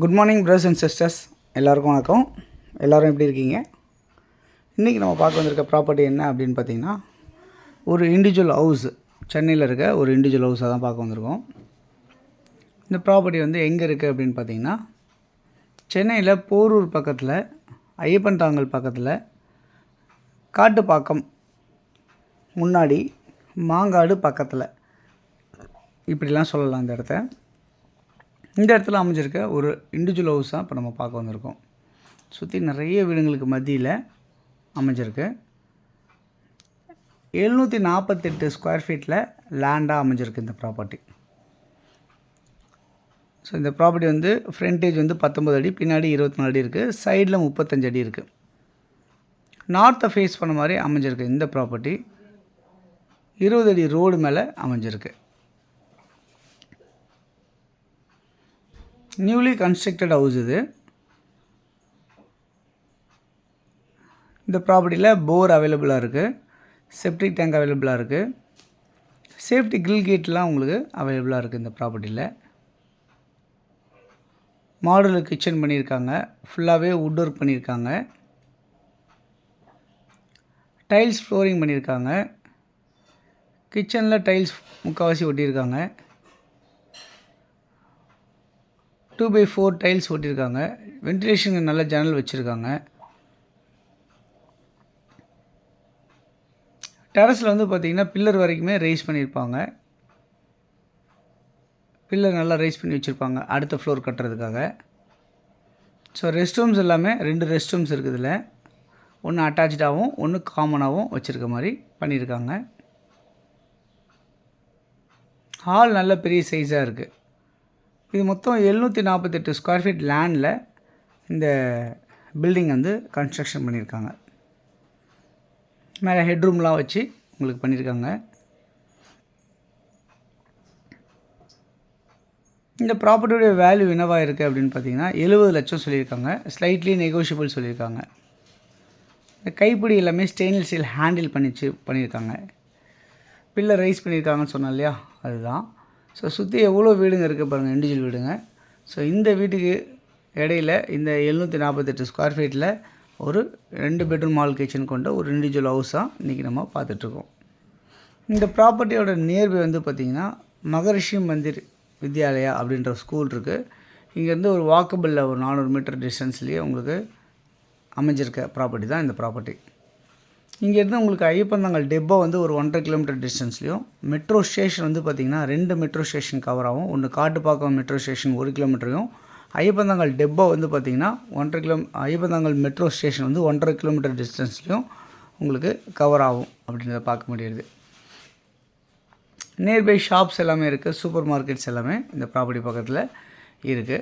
Good morning brothers and sisters, எல்லாருக்கும் வணக்கம். எல்லோரும் எப்படி இருக்கீங்க? இன்றைக்கி நம்ம பார்க்க வந்திருக்க ப்ராப்பர்ட்டி என்ன அப்படின்னு பார்த்தீங்கன்னா, ஒரு இண்டிவிஜுவல் ஹவுஸ், சென்னையில் இருக்க ஒரு இண்டிவிஜுவல் ஹவுஸாக தான் பார்க்க வந்திருக்கோம். இந்த ப்ராப்பர்ட்டி வந்து எங்கே இருக்குது அப்படின்னு பார்த்தீங்கன்னா, சென்னையில் போரூர் பக்கத்தில், ஐயப்பன் தாங்கல் பக்கத்தில், காட்டுப்பாக்கம் முன்னாடி, மாங்காடு பக்கத்தில், இப்படிலாம் சொல்லலாம். இந்த இடத்துல அமைஞ்சிருக்க ஒரு இண்டிவிஜுவல் ஹவுஸாக இப்போ நம்ம பார்க்க வந்திருக்கோம். சுற்றி நிறைய வீடுங்களுக்கு மத்தியில் அமைஞ்சிருக்கு. 748 ஸ்கொயர் ஃபீட்டில் லேண்டாக அமைஞ்சிருக்கு இந்த ப்ராப்பர்ட்டி. ஸோ இந்த ப்ராப்பர்ட்டி வந்து ஃப்ரண்டேஜ் வந்து 19 அடி, பின்னாடி 24 அடி இருக்குது, சைடில் 35 அடி இருக்குது. நார்த்தை ஃபேஸ் பண்ண மாதிரி அமைஞ்சிருக்கு இந்த ப்ராப்பர்ட்டி. 20 அடி ரோடு மேலே அமைஞ்சிருக்கு. நியூலி கன்ஸ்ட்ரக்டட் ஹவுஸ் இது. இந்த ப்ராப்பர்ட்டியில் போர் அவைலபிளாக இருக்குது, செப்டிக் டேங்க் அவைலபிளாக இருக்குது, சேஃப்டி கிரில் கேட்லாம் உங்களுக்கு அவைலபிளாக இருக்குது. இந்த ப்ராப்பர்ட்டியில் மாடுலர் கிச்சன் பண்ணியிருக்காங்க, ஃபுல்லாகவே வுட் ஒர்க் பண்ணியிருக்காங்க, டைல்ஸ் ஃப்ளோரிங் பண்ணியிருக்காங்க, கிச்சனில் டைல்ஸ் முக்கால்வாசி ஒட்டியிருக்காங்க, 2x4 டைல்ஸ் ஒட்டியிருக்காங்க, வென்டிலேஷனுக்கு நல்ல ஜன்னல் வச்சுருக்காங்க. டெரஸில் வந்து பார்த்திங்கன்னா பில்லர் வரைக்குமே ரைஸ் பண்ணியிருப்பாங்க. பில்லர் நல்லா ரைஸ் பண்ணி வச்சுருப்பாங்க அடுத்த ஃப்ளோர் கட்டுறதுக்காக. ஸோ ரெஸ்ட் ரூம்ஸ் எல்லாமே 2 ரெஸ்ட் ரூம்ஸ் இருக்குது. இதில் ஒன்று அட்டாச்சாகவும் ஒன்று காமனாகவும் வச்சுருக்க மாதிரி பண்ணியிருக்காங்க. ஹால் நல்ல பெரிய சைஸாக இருக்குது. இது மொத்தம் 748 ஸ்கொயர் ஃபீட் லேண்டில் இந்த பில்டிங் வந்து கன்ஸ்ட்ரக்ஷன் பண்ணியிருக்காங்க. மேலே ஹெட்ரூம்லாம் வச்சு உங்களுக்கு பண்ணியிருக்காங்க. இந்த ப்ராப்பர்ட்டியோடைய வேல்யூ என்னவாக இருக்குது அப்படின்னு பார்த்தீங்கன்னா 70 லட்சம் சொல்லியிருக்காங்க. ஸ்லைட்லி நெகோஷியபிள் சொல்லியிருக்காங்க. இந்த கைப்பிடி எல்லாமே ஸ்டெயின்லெஸ் ஸ்டீல் ஹேண்டில் பண்ணியிருக்காங்க. பில்லர் ரைஸ் பண்ணியிருக்காங்கன்னு சொன்னோம் இல்லையா, அதுதான். ஸோ சுற்றி எவ்வளோ வீடுங்க இருக்குது பாருங்கள், இண்டிவிஜுவல் வீடுங்க. ஸோ இந்த வீட்டுக்கு இடையில் இந்த 748 ஸ்கொயர் ஃபீட்டில் ஒரு 2 பெட்ரூம் ஹால் கிச்சன் கொண்ட ஒரு இண்டிவிஜுவல் ஹவுஸாக இன்றைக்கி நம்ம பார்த்துட்ருக்கோம். இந்த ப்ராப்பர்ட்டியோட நியர்பை வந்து பார்த்திங்கன்னா மகரிஷி மந்திர் வித்யாலயா அப்படின்ற ஸ்கூல் இருக்குது. இங்கேருந்து ஒரு வாக்கபிளில் ஒரு 400 மீட்டர் டிஸ்டன்ஸ்லேயே உங்களுக்கு அமைஞ்சிருக்க ப்ராப்பர்ட்டி தான் இந்த ப்ராப்பர்ட்டி. இங்கேருந்து உங்களுக்கு ஐயப்பந்தாங்கல் டெப்போ வந்து ஒரு 1.5 கிலோமீட்டர் டிஸ்டன்ஸ்லையும், மெட்ரோ ஸ்டேஷன் வந்து பார்த்திங்கன்னா 2 மெட்ரோ ஸ்டேஷன் கவர் ஆகும். ஒன்று காட்டுப்பாக்கம் மெட்ரோ ஸ்டேஷன் 1 கிலோமீட்டரையும், ஐயப்பந்தாங்கல் டெப்போ வந்து பார்த்திங்கன்னா 1.5 ஐயப்பந்தாங்கல் மெட்ரோ ஸ்டேஷன் வந்து 1.5 கிலோமீட்டர் டிஸ்டன்ஸ்லையும் உங்களுக்கு கவர் ஆகும் அப்படின்றத பார்க்க முடியுது. நியர்பை ஷாப்ஸ் எல்லாமே இருக்குது, சூப்பர் மார்க்கெட்ஸ் எல்லாமே இந்த ப்ராப்பர்ட்டி பக்கத்தில் இருக்குது.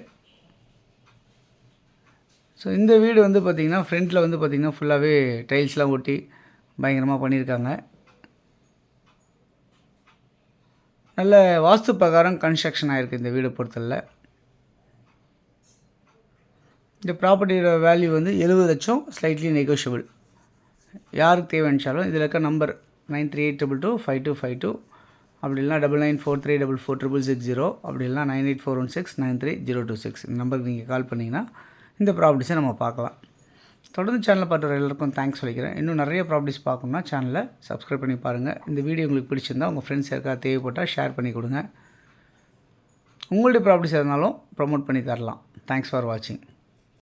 ஸோ இந்த வீடு வந்து பார்த்திங்கன்னா ஃப்ரண்ட்டில் வந்து பார்த்திங்கன்னா ஃபுல்லாகவே டைல்ஸ்லாம் ஒட்டி பயங்கரமாக பண்ணியிருக்காங்க. நல்ல வாஸ்து பிரகாரம் கன்ஸ்ட்ரக்ஷன் ஆகிருக்கு இந்த வீடை பொறுத்தவரை. இந்த ப்ராப்பர்ட்டியோட வேல்யூ வந்து 70 லட்சம், ஸ்லைட்லி நெகோஷியபிள். யாருக்கு தேவைச்சாலும் இதில் இருக்க நம்பர் 9382252252, அப்படி இல்லைனா 9943446660, அப்படி இல்லைனா 9841693026. இந்த நம்பருக்கு நீங்கள் கால் பண்ணிங்கன்னா இந்த ப்ராப்பர்ட்டிஸை நம்ம பார்க்கலாம். தொடர்ந்து சேனலை பார்த்து எல்லாருக்கும் தேங்க்ஸ் சொல்லிக்கிறேன். இன்னும் நிறைய ப்ராப்பர்ட்டிஸ் பார்க்கணுன்னா சேனலை சப்ஸ்கிரைப் பண்ணி பாருங்கள். இந்த வீடியோ உங்களுக்கு பிடிச்சிருந்தால் உங்கள் ஃப்ரெண்ட்ஸ் யாருக்காவது தேவைப்பட்டால் ஷேர் பண்ணி கொடுங்க. உங்களுடைய ப்ராப்பர்ட்டிஸ் எதுனாலும் ப்ரமோட் பண்ணி தரலாம். தேங்க்ஸ் ஃபார் வாட்சிங்.